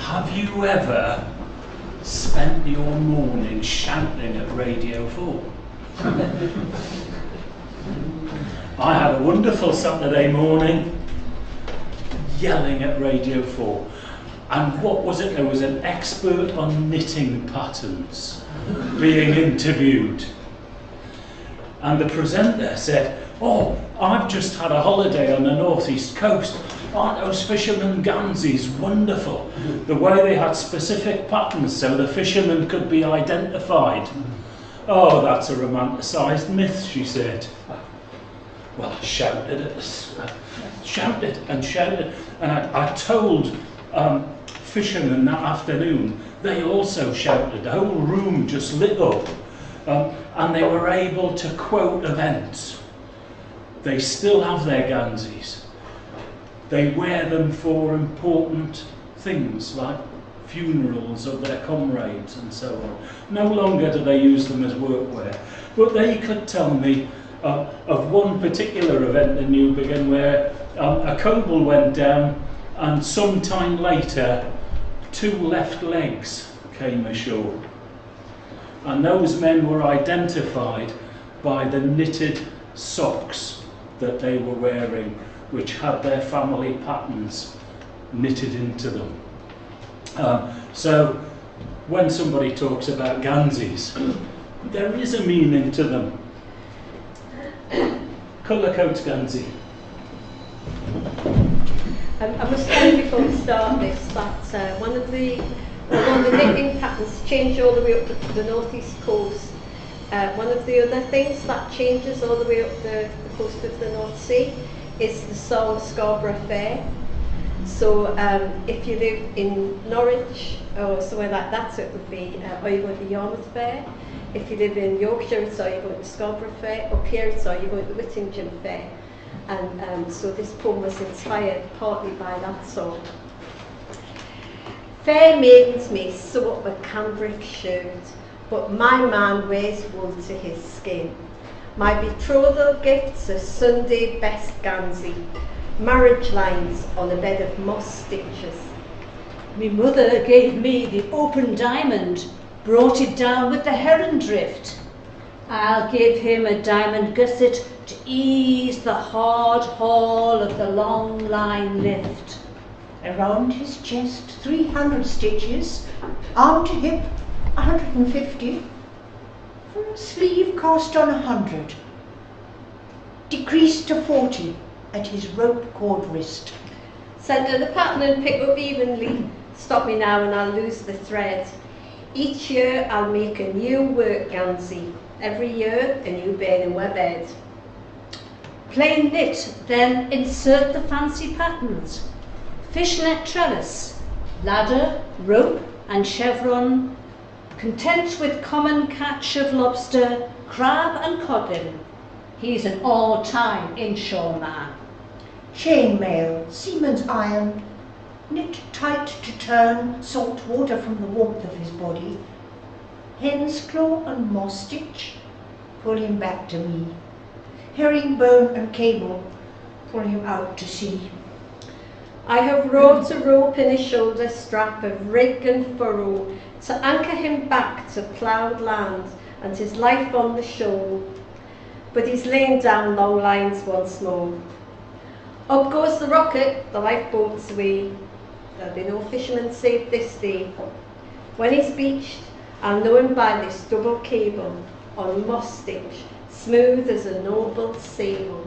Have you ever spent your morning shouting at Radio 4? I had a wonderful Saturday morning yelling at Radio 4. And what was it? There was an expert on knitting patterns being interviewed. And the presenter said, "Oh, I've just had a holiday on the northeast coast. Aren't those fishermen Ganseys wonderful? The way they had specific patterns so the fishermen could be identified." "Oh, that's a romanticised myth," she said. Well, I shouted at us, shouted and shouted, and I told fishermen that afternoon. They also shouted. The whole room just lit up, and they were able to quote events. They still have their Ganseys. They wear them for important things like funerals of their comrades and so on. No longer do they use them as workwear, but they could tell me of one particular event in Newbiggin where a cable went down, and some time later 2 left legs came ashore, and those men were identified by the knitted socks that they were wearing, which had their family patterns knitted into them. So when somebody talks about Ganseys, there is a meaning to them. Cullercoats Gansey. I must say before we start this that one of the knitting patterns changed all the way up to the northeast coast. One of the other things that changes all the way up the coast of the North Sea is the Scarborough Fair. So if you live in Norwich or somewhere like that, it would be, or you go to the Yarmouth Fair. If you live in Yorkshire, it's or you go to the Scarborough Fair. Up here, it's or you go to the Whittington Fair. And so this poem was inspired partly by that song. Fair maidens may sew up a cambric shirt, but my man wears wool to his skin. My betrothal gift's a Sunday best Gansey, marriage lines on a bed of moss stitches. Me mother gave me the open diamond, brought it down with the heron drift. I'll give him a diamond gusset to ease the hard haul of the long line lift. Around his chest 300 stitches, arm to hip 150, for a sleeve cast on 100, decreased to 40 at his rope cord wrist. Centre the pattern and pick up evenly. Stop me now and I'll lose the thread. Each year I'll make a new work Gansey. Every year a new bed in my bed. Plain knit, then insert the fancy patterns. Fishnet trellis, ladder, rope and chevron, content with common catch of lobster, crab and codlin. He's an all-time inshore man. Chainmail, seaman's iron, knit tight to turn salt water from the warmth of his body. Hen's claw and moss stitch, pull him back to me. Herringbone and cable, pull him out to sea. I have wrought a rope in his shoulder strap of rig and furrow to anchor him back to ploughed land and his life on the shoal. But he's laying down long lines once more. Up goes the rocket, the lifeboat's away. There'll be no fisherman save this day. When he's beached, I'll know him by this double cable on moss stitch, smooth as a noble sable.